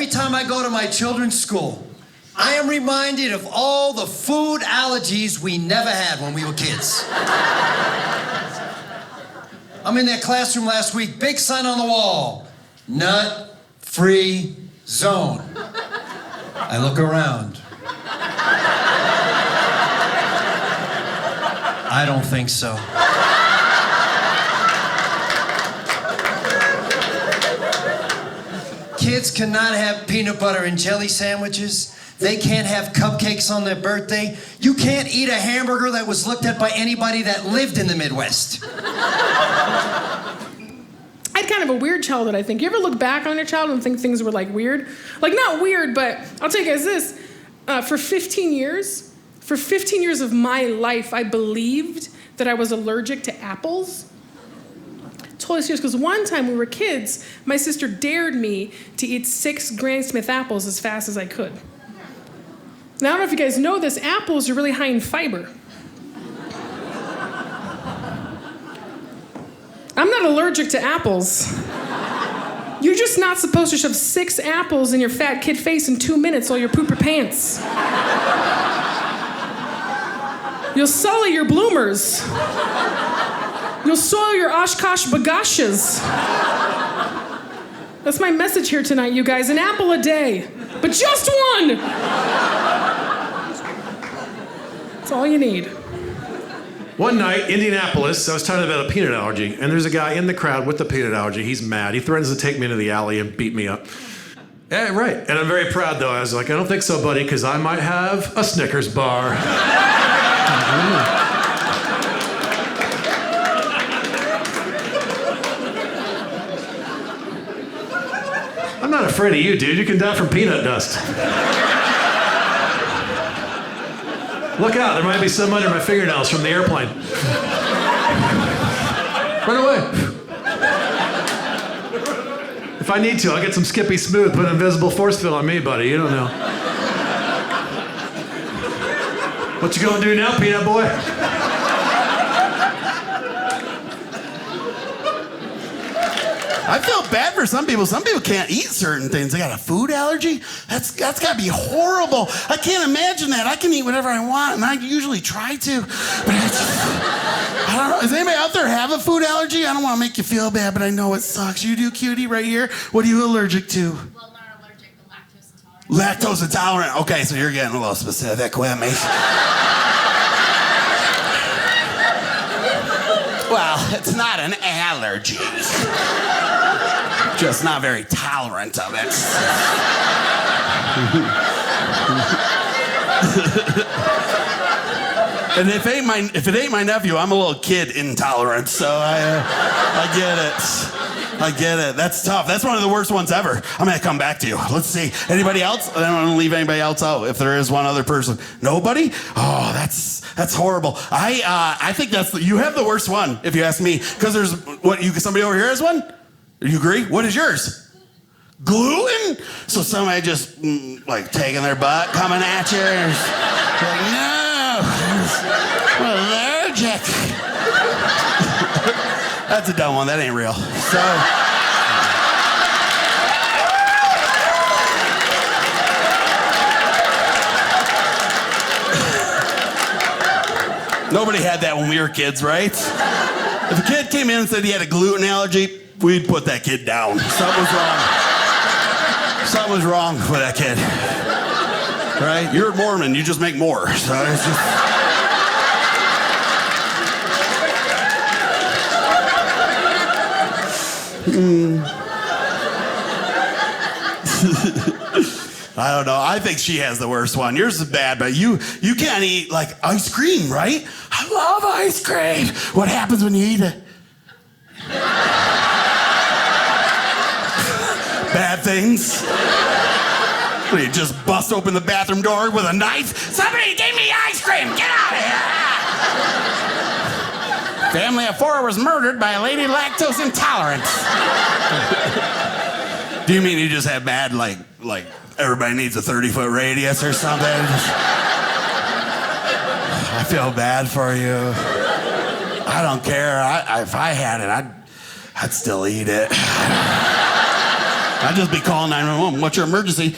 every time I go to my children's school, I am reminded of all the food allergies we never had when we were kids. I'm in their classroom last week, big sign on the wall, nut-free zone. I look around. I don't think so. Kids cannot have peanut butter and jelly sandwiches. They can't have cupcakes on their birthday. You can't eat a hamburger that was looked at by anybody that lived in the Midwest. I had kind of a weird childhood, I think. You ever look back on your childhood and think things were, like, weird? Like, not weird, but I'll tell you guys this. For 15 years of my life, I believed that I was allergic to apples. Totally serious, because one time when we were kids, my sister dared me to eat 6 Granny Smith apples as fast as I could. Now, I don't know if you guys know this, apples are really high in fiber. I'm not allergic to apples. You're just not supposed to shove 6 apples in your fat kid face in 2 minutes while you poop your pants. You'll sully your bloomers. You'll soil your Oshkosh bagashas. That's my message here tonight, you guys. An apple a day, but just one. That's all you need. One night, Indianapolis, I was talking about a peanut allergy, and there's a guy in the crowd with the peanut allergy. He's mad. He threatens to take me into the alley and beat me up. Yeah, right. And I'm very proud, though. I was like, I don't think so, buddy, because I might have a Snickers bar. I'm not afraid of you, dude. You can die from peanut dust. Look out, there might be some under my fingernails from the airplane. Run away. If I need to, I'll get some Skippy Smooth, put an invisible force field on me, buddy. You don't know. What you gonna do now, peanut boy? I feel bad for some people. Some people can't eat certain things. They got a food allergy. That's got to be horrible. I can't imagine that. I can eat whatever I want, and I usually try to. But I don't know. Does anybody out there have a food allergy? I don't want to make you feel bad, but I know it sucks. You do, cutie, right here. What are you allergic to? Well, not allergic, but lactose intolerant. Lactose intolerant. Okay, so you're getting a little specific with me. Well, it's not an allergy. Just not very tolerant of it. And if it ain't my nephew, I'm a little kid intolerant, so I get it. I get it. That's tough. That's one of the worst ones ever. I'm gonna come back to you. Let's see. Anybody else? I don't want to leave anybody else out. If there is one other person, nobody. Oh, that's horrible. I think you have the worst one, if you ask me, because there's somebody over here has one. Do you agree? What is yours? Gluten? So somebody just like taking their butt, coming at you, and like, no, I'm allergic. That's a dumb one. That ain't real. So. Nobody had that when we were kids, right? If a kid came in and said he had a gluten allergy, we'd put that kid down. Something was wrong. Something was wrong with that kid. Right? You're a Mormon, you just make more. So it's just... I don't know. I think she has the worst one. Yours is bad, but you can't eat like ice cream, right? I love ice cream. What happens when you eat it? Bad things. You just bust open the bathroom door with a knife. Somebody give me ice cream. Get out of here. Family of 4 was murdered by a lady lactose intolerant. Do you mean you just have bad, like everybody needs a 30-foot radius or something? I feel bad for you. I don't care. If I had it, I'd still eat it. I'd just be calling 911. What's your emergency?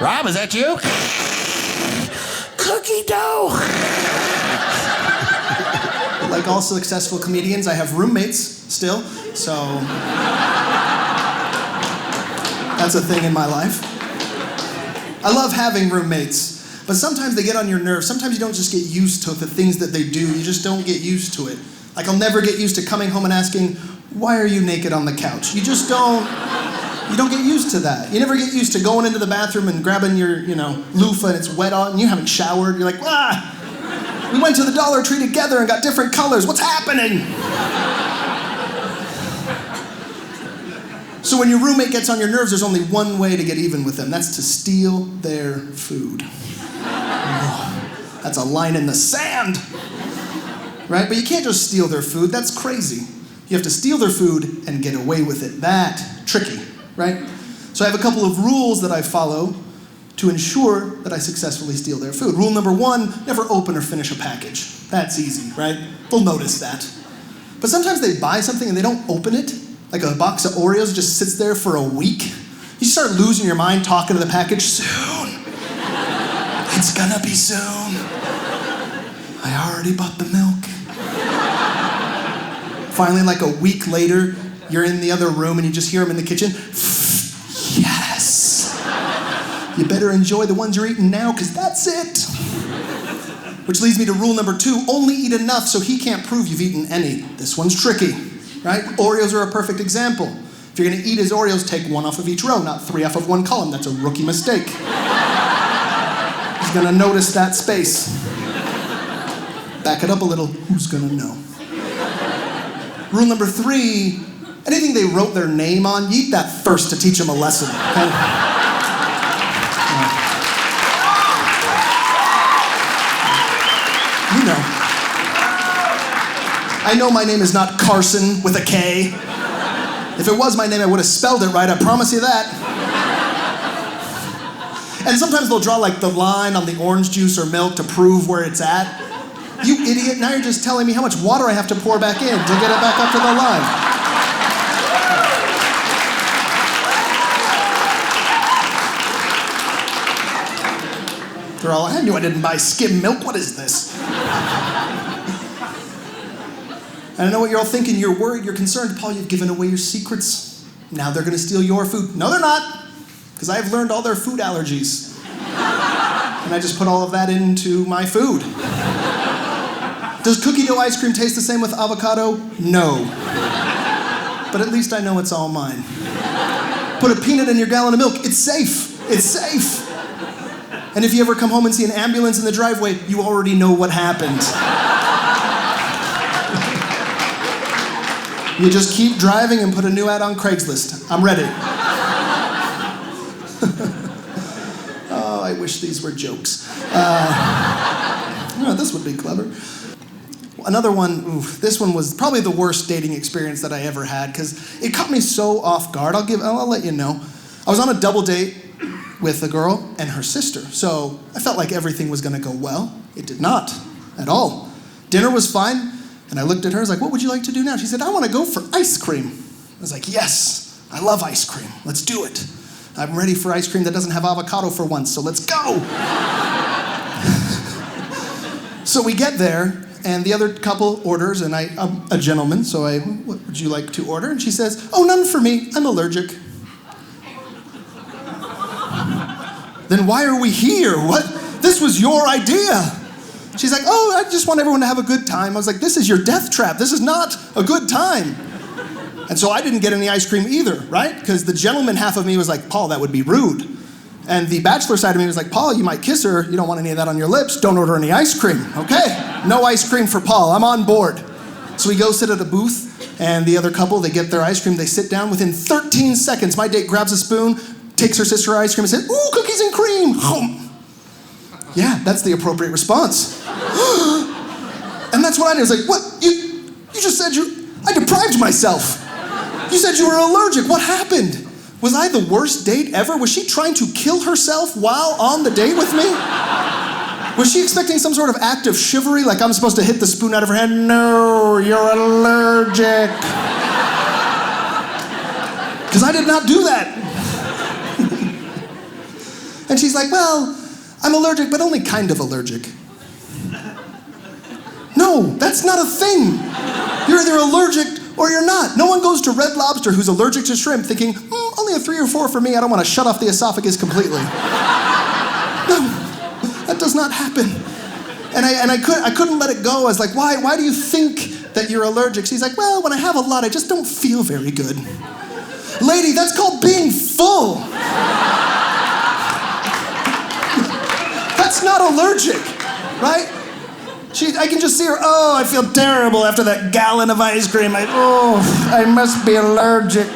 Rob, is that you? Cookie dough. Like all successful comedians, I have roommates still, so that's a thing in my life. I love having roommates, but sometimes they get on your nerves. Sometimes you don't just get used to the things that they do. You just don't get used to it. Like I'll never get used to coming home and asking, why are you naked on the couch? You just don't get used to that. You never get used to going into the bathroom and grabbing your, loofah and it's wet on and you haven't showered. You're like, we went to the Dollar Tree together and got different colors. What's happening? So when your roommate gets on your nerves, there's only one way to get even with them. That's to steal their food. Oh, that's a line in the sand. Right? But you can't just steal their food. That's crazy. You have to steal their food and get away with it. That tricky, right? So I have a couple of rules that I follow to ensure that I successfully steal their food. Rule number 1, never open or finish a package. That's easy, right? They'll notice that. But sometimes they buy something and they don't open it. Like a box of Oreos just sits there for a week. You start losing your mind talking to the package. Soon. It's gonna be soon. I already bought the milk. Finally, like a week later, you're in the other room and you just hear them in the kitchen. Yes. You better enjoy the ones you're eating now, because that's it. Which leads me to rule number 2, only eat enough so he can't prove you've eaten any. This one's tricky, right? Oreos are a perfect example. If you're gonna eat his Oreos, take 1 off of each row, not 3 off of one column. That's a rookie mistake. He's gonna notice that space. Back it up a little, who's gonna know? Rule number 3, anything they wrote their name on, you eat that first to teach them a lesson, okay? You know. I know my name is not Carson with a K. If it was my name, I would have spelled it right, I promise you that. And sometimes they'll draw like the line on the orange juice or milk to prove where it's at. You idiot, now you're just telling me how much water I have to pour back in to get it back up to the line. They're all, I knew I didn't buy skim milk, what is this? And I know what you're all thinking, you're worried, you're concerned. Paul, you've given away your secrets. Now they're gonna steal your food. No, they're not, because I've learned all their food allergies. And I just put all of that into my food. Does cookie dough ice cream taste the same with avocado? No. But at least I know it's all mine. Put a peanut in your gallon of milk. It's safe. It's safe. And if you ever come home and see an ambulance in the driveway, you already know what happened. You just keep driving and put a new ad on Craigslist. I'm ready. Oh, I wish these were jokes. This would be clever. Another one, this one was probably the worst dating experience that I ever had, because it caught me so off guard. I'll let you know. I was on a double date with a girl and her sister, so I felt like everything was gonna go well. It did not, at all. Dinner was fine, and I looked at her, I was like, what would you like to do now? She said, I wanna go for ice cream. I was like, yes, I love ice cream, let's do it. I'm ready for ice cream that doesn't have avocado for once, so let's go. So we get there, and the other couple orders, and I'm a gentleman, so what would you like to order? And she says, oh, none for me, I'm allergic. Then why are we here? What? This was your idea. She's like, oh, I just want everyone to have a good time. I was like, this is your death trap. This is not a good time. And so I didn't get any ice cream either, right? Because the gentleman half of me was like, Paul, that would be rude. And the bachelor side of me was like, Paul, you might kiss her. You don't want any of that on your lips. Don't order any ice cream. Okay, no ice cream for Paul. I'm on board. So we go sit at a booth, and the other couple, they get their ice cream. They sit down. Within 13 seconds, my date grabs a spoon, takes her sister her ice cream, and says, ooh, cookies and cream. Yeah, that's the appropriate response. And that's what I did. I was like, what? You just said I deprived myself. You said you were allergic. What happened? Was I the worst date ever? Was she trying to kill herself while on the date with me? Was she expecting some sort of act of chivalry, like I'm supposed to hit the spoon out of her hand? No, you're allergic. Because I did not do that. And she's like, well, I'm allergic, but only kind of allergic. No, that's not a thing. You're either allergic or you're not. No one goes to Red Lobster who's allergic to shrimp thinking, only a 3 or 4 for me, I don't want to shut off the esophagus completely. No, that does not happen. And I couldn't let it go. I was like, why do you think that you're allergic? She's like, well, when I have a lot, I just don't feel very good. Lady, that's called being full. That's not allergic, right? I can just see her, I feel terrible after that gallon of ice cream. I must be allergic.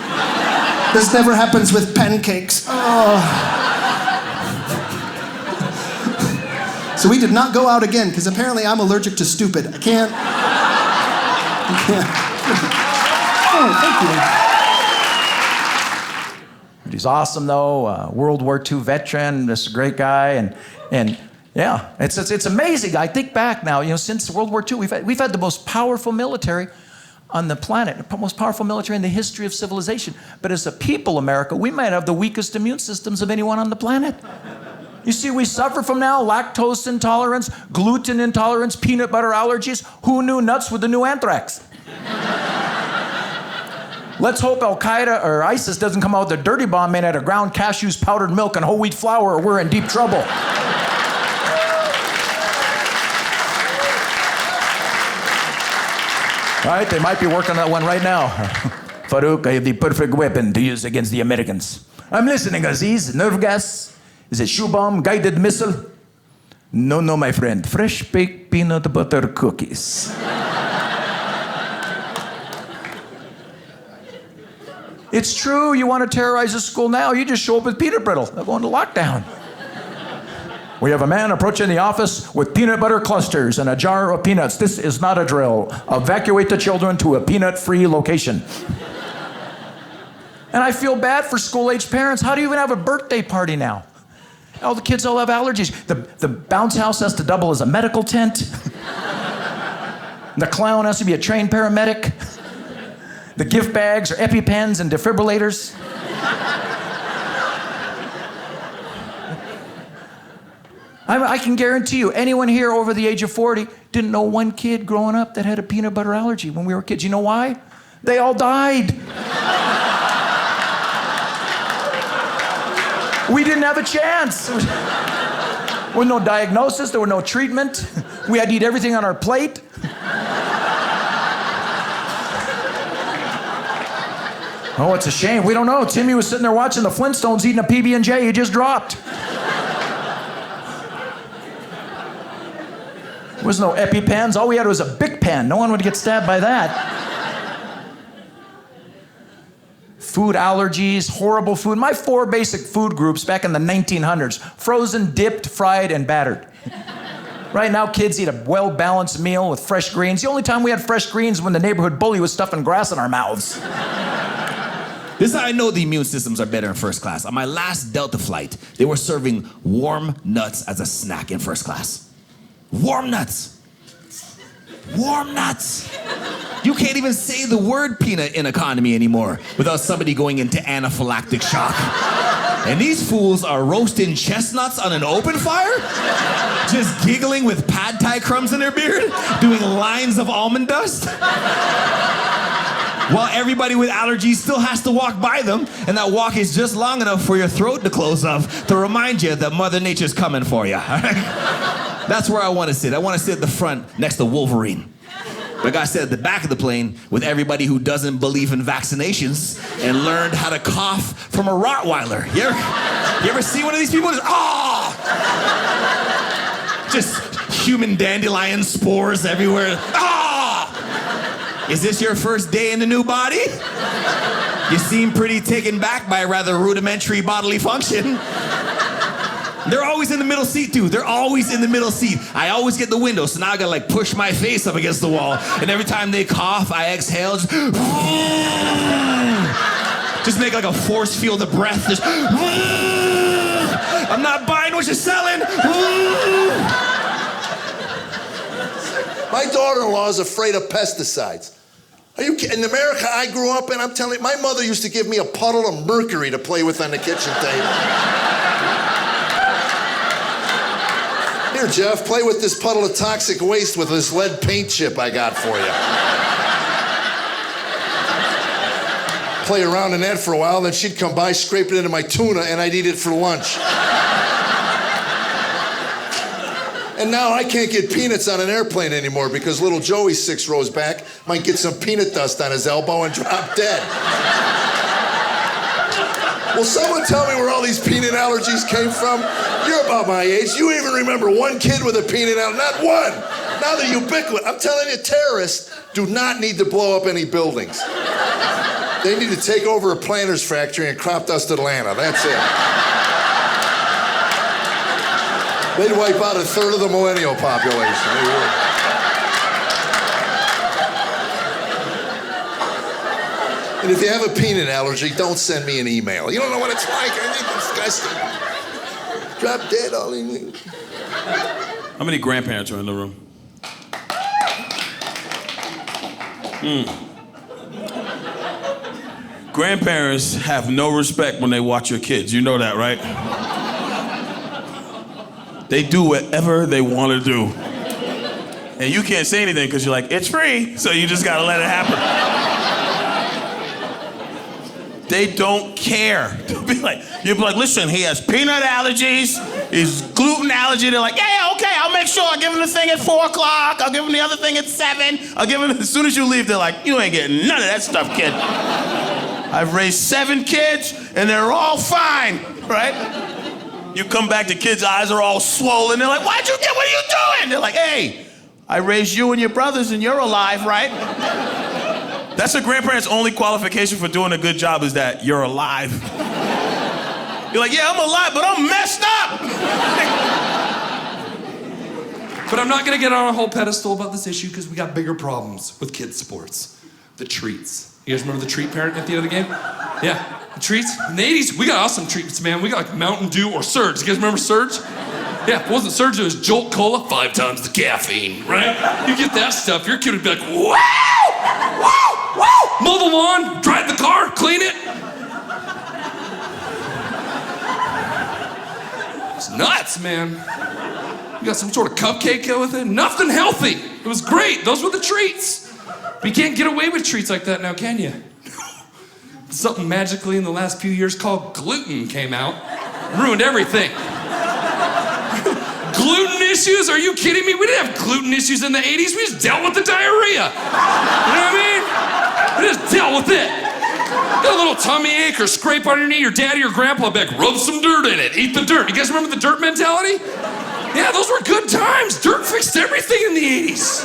This never happens with pancakes. So we did not go out again, because apparently I'm allergic to stupid. I can't. Oh, thank you. He's awesome, though. World War II veteran, this great guy, and yeah, it's amazing. I think back now, since World War II, we've had the most powerful military on the planet, the most powerful military in the history of civilization. But as a people, America, we might have the weakest immune systems of anyone on the planet. You see, we suffer from now lactose intolerance, gluten intolerance, peanut butter allergies. Who knew nuts were the new anthrax? Let's hope Al-Qaeda or ISIS doesn't come out with a dirty bomb made out of ground cashews, powdered milk, and whole wheat flour, or we're in deep trouble. Right? They might be working on that one right now. Farouk, I have the perfect weapon to use against the Americans. I'm listening, Aziz. Nerve gas? Is it shoe bomb? Guided missile? No, my friend. Fresh baked peanut butter cookies. It's true. You want to terrorize a school now, you just show up with peanut brittle. They'll go into lockdown. We have a man approaching the office with peanut butter clusters and a jar of peanuts. This is not a drill. Evacuate the children to a peanut-free location. And I feel bad for school-age parents. How do you even have a birthday party now? All the kids all have allergies. The bounce house has to double as a medical tent. The clown has to be a trained paramedic. The gift bags are EpiPens and defibrillators. I can guarantee you, anyone here over the age of 40 didn't know one kid growing up that had a peanut butter allergy when we were kids. You know why? They all died. We didn't have a chance. There was no diagnosis, there was no treatment. We had to eat everything on our plate. Oh, it's a shame. We don't know. Timmy was sitting there watching the Flintstones eating a PB&J he just dropped. There was no EpiPens. All we had was a Bic pen. No one would get stabbed by that. Food allergies, horrible food. My 4 basic food groups back in the 1900s: frozen, dipped, fried, and battered. Right now, kids eat a well-balanced meal with fresh greens. The only time we had fresh greens when the neighborhood bully was stuffing grass in our mouths. This is how I know the immune systems are better in first class. On my last Delta flight, they were serving warm nuts as a snack in first class. Warm nuts. Warm nuts. You can't even say the word peanut in economy anymore without somebody going into anaphylactic shock. And these fools are roasting chestnuts on an open fire? Just giggling with pad thai crumbs in their beard? Doing lines of almond dust? While everybody with allergies still has to walk by them, and that walk is just long enough for your throat to close up to remind you that Mother Nature's coming for you. That's where I want to sit. I want to sit at the front next to Wolverine. Like I said, at the back of the plane with everybody who doesn't believe in vaccinations and learned how to cough from a Rottweiler. You ever see one of these people? Just human dandelion spores everywhere. Is this your first day in the new body? You seem pretty taken back by a rather rudimentary bodily function. They're always in the middle seat, too. They're always in the middle seat. I always get the window, so now I gotta push my face up against the wall. And every time they cough, I exhale. Just make a force field of breath. Just, I'm not buying what you're selling. My daughter-in-law is afraid of pesticides. Are you kidding? In America I grew up in, I'm telling you, my mother used to give me a puddle of mercury to play with on the kitchen table. Here, Jeff, play with this puddle of toxic waste with this lead paint chip I got for you. Play around in that for a while, then she'd come by, scrape it into my tuna, and I'd eat it for lunch. And now I can't get peanuts on an airplane anymore because little Joey 6 rows back might get some peanut dust on his elbow and drop dead. Will someone tell me where all these peanut allergies came from? You're about my age. You even remember one kid with a peanut allergy? Not one. Now they're ubiquitous. I'm telling you, terrorists do not need to blow up any buildings. They need to take over a planter's factory in crop dust Atlanta. That's it. They'd wipe out a third of the millennial population. They would. And if you have a peanut allergy, don't send me an email. You don't know what it's like. I think it's disgusting. Drop dead all in. How many grandparents are in the room? Grandparents have no respect when they watch your kids. You know that, right? They do whatever they want to do. And you can't say anything because you're like, it's free, so you just gotta let it happen. They don't care. You'll be like, listen, he has peanut allergies, he's gluten allergy. They're like, yeah, okay, I'll make sure. I'll give him the thing at 4 o'clock. I'll give him the other thing at 7. I'll give him, as soon as you leave, they're like, you ain't getting none of that stuff, kid. I've raised 7 kids, and they're all fine, right? You come back, the kids' eyes are all swollen. They're like, what are you doing? They're like, hey, I raised you and your brothers, and you're alive, right? That's a grandparent's only qualification for doing a good job is that you're alive. You're like, yeah, I'm alive, but I'm messed up. But I'm not gonna get on a whole pedestal about this issue because we got bigger problems with kids' sports. The treats. You guys remember the treat parent at the end of the game? Yeah, the treats. In the 80s, we got awesome treats, man. We got like Mountain Dew or Surge. You guys remember Surge? Yeah, it wasn't Surge, it was Jolt Cola, 5 times the caffeine, right? You get that stuff, your kid would be like, wow! Wow! Wow! Mow the lawn, drive the car, clean it. It's nuts, man. You got some sort of cupcake with it, nothing healthy. It was great, those were the treats. But you can't get away with treats like that now, can you? Something magically in the last few years called gluten came out, ruined everything. Gluten issues? Are you kidding me? We didn't have gluten issues in the 80s. We just dealt with the diarrhea. You know what I mean? We just dealt with it. Got a little tummy ache or scrape on your knee, your daddy or grandpa will be like, rub some dirt in it, eat the dirt. You guys remember the dirt mentality? Yeah, those were good times. Dirt fixed everything in the 80s.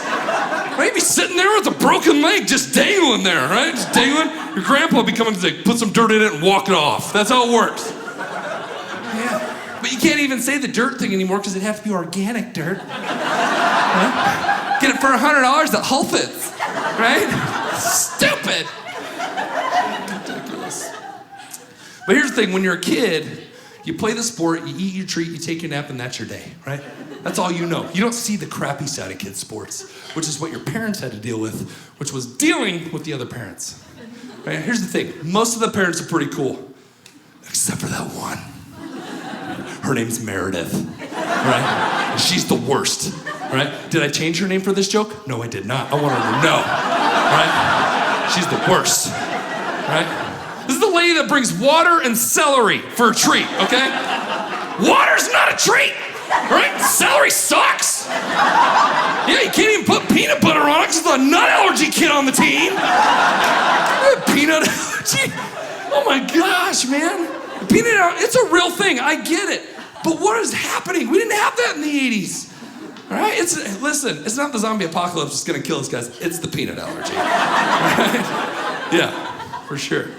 Right? Be sitting there with a broken leg just dangling there, right? Just dangling. Your grandpa will be coming to say, put some dirt in it and walk it off. That's how it works. Yeah. But you can't even say the dirt thing anymore because it'd have to be organic dirt. Right? Get it for $100 at Whole Foods, right? Stupid. Ridiculous. But here's the thing, when you're a kid, you play the sport, you eat your treat, you take your nap, and that's your day, right? That's all you know. You don't see the crappy side of kids' sports, which is what your parents had to deal with, which was dealing with the other parents. Right? Here's the thing, most of the parents are pretty cool, except for that one. Her name's Meredith, right? And she's the worst, right? Did I change her name for this joke? No, I did not. I want her to know, right? She's the worst, right? This is the lady that brings water and celery for a treat, okay? Water's not a treat, right? Celery sucks. Yeah, you can't even put peanut butter on it because there's a nut allergy kid on the team. Peanut allergy? Oh my gosh, man. Peanut allergy, it's a real thing, I get it. But what is happening? We didn't have that in the 80s. All right? Listen, it's not the zombie apocalypse that's gonna kill us, guys. It's the peanut allergy. Right? Yeah, for sure.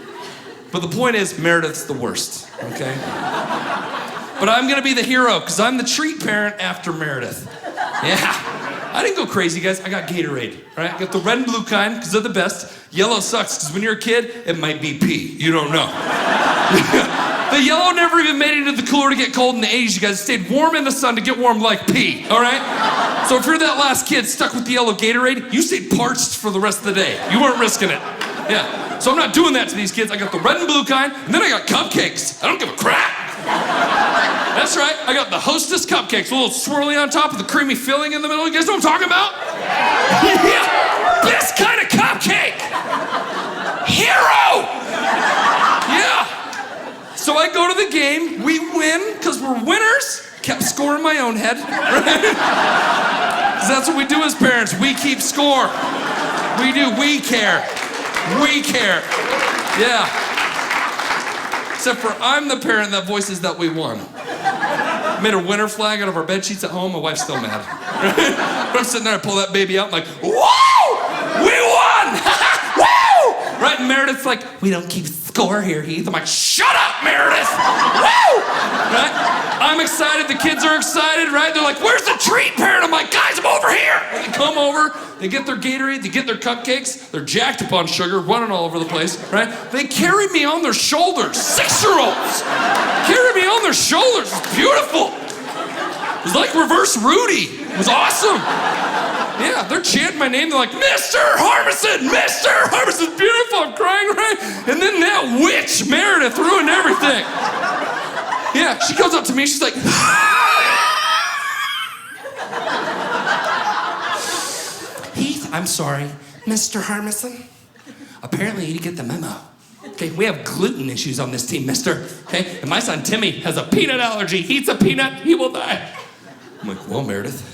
But the point is, Meredith's the worst, okay? But I'm gonna be the hero, because I'm the treat parent after Meredith. Yeah. I didn't go crazy, guys. I got Gatorade, right? I got the red and blue kind, because they're the best. Yellow sucks, because when you're a kid, it might be pee. You don't know. The yellow never even made it into the cooler to get cold in the 80s, you guys. It stayed warm in the sun to get warm like pee, all right? So if you're that last kid stuck with the yellow Gatorade, you stayed parched for the rest of the day. You weren't risking it. Yeah. So I'm not doing that to these kids. I got the red and blue kind, and then I got cupcakes. I don't give a crap. That's right. I got the Hostess cupcakes, a little swirly on top with the creamy filling in the middle. You guys know what I'm talking about? Yeah. This kind of cupcake. Hero. Yeah. So I go to the game. We win because we're winners. Kept score in my own head. Right? 'Cause that's what we do as parents. We keep score. We do. We care. We care. Yeah. Except for I'm the parent that voices that we won. Made a winner flag out of our bed sheets at home. My wife's still mad. But I'm sitting there, I pull that baby out, I'm like, whoa! We won! Woo! Right? And Meredith's like, we don't keep score here, Heath. I'm like, shut up, Meredith! Woo! Right? I'm excited, the kids are excited, right? They're like, where's the treat, parent? I'm like, guys, I'm over here! And they come over, they get their Gatorade, they get their cupcakes, they're jacked up on sugar, running all over the place, right? They carry me on their shoulders, 6-year-olds! Carry me on their shoulders, it's beautiful! It was like reverse Rudy, it was awesome! Yeah, they're chanting my name, they're like, Mr. Harmison! Mr. Harmison's beautiful, I'm crying, right? And then that witch, Meredith, ruined everything. Yeah, she comes up to me, she's like, Heath, I'm sorry, Mr. Harmison. Apparently you didn't get the memo. Okay, we have gluten issues on this team, mister. Okay, and my son Timmy has a peanut allergy. He eats a peanut, he will die. I'm like, well, Meredith,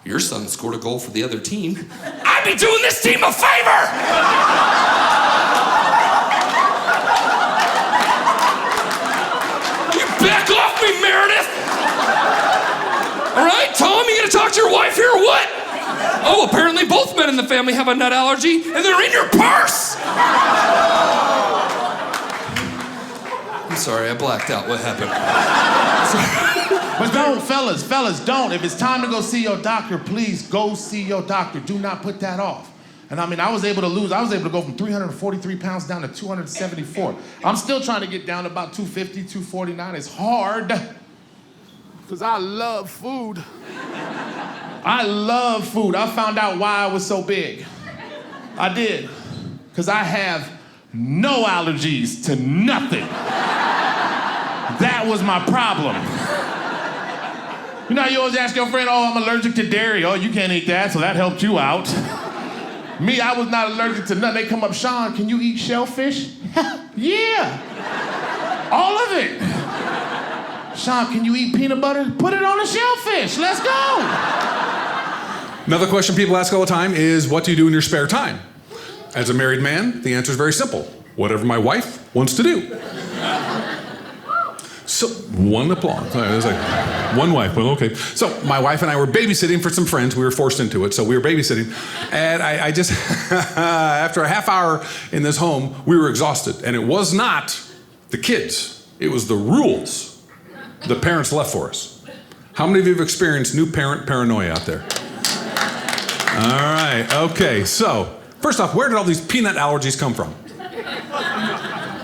your son scored a goal for the other team. I'd be doing this team a favor! Back off me, Meredith! All right, Tom, you gonna talk to your wife here or what? Oh, apparently both men in the family have a nut allergy, and they're in your purse! I'm sorry, I blacked out. What happened? But don't, fellas, don't. If it's time to go see your doctor, please go see your doctor. Do not put that off. And I mean, I was able to go from 343 pounds down to 274. I'm still trying to get down to about 250, 249. It's hard, because I love food. I love food. I found out why I was so big. I did, because I have no allergies to nothing. That was my problem. You know how you always ask your friend, oh, I'm allergic to dairy. Oh, you can't eat that, so that helped you out. Me, I was not allergic to nothing. They come up, Sean, can you eat shellfish? Yeah. All of it. Sean, can you eat peanut butter? Put it on a shellfish. Let's go. Another question people ask all the time is, what do you do in your spare time? As a married man, the answer is very simple. Whatever my wife wants to do. So, one applause. It was like, one wife, well, okay. So, my wife and I were babysitting for some friends. We were forced into it, so we were babysitting. And I just, after a half hour in this home, we were exhausted. And it was not the kids. It was the rules the parents left for us. How many of you have experienced new parent paranoia out there? All right, okay. So, first off, where did all these peanut allergies come from?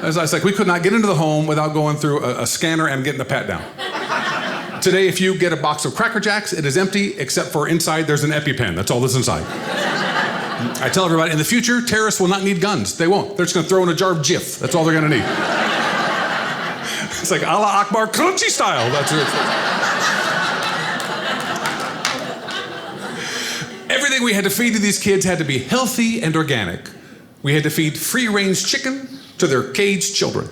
As I was like, we could not get into the home without going through a scanner and getting a pat down. Today, if you get a box of Cracker Jacks, it is empty, except for inside there's an EpiPen. That's all that's inside. I tell everybody, in the future, terrorists will not need guns. They won't. They're just gonna throw in a jar of Jif. That's all they're gonna need. It's like Allah Akbar crunchy style. That's it. Everything we had to feed to these kids had to be healthy and organic. We had to feed free-range chicken to their caged children.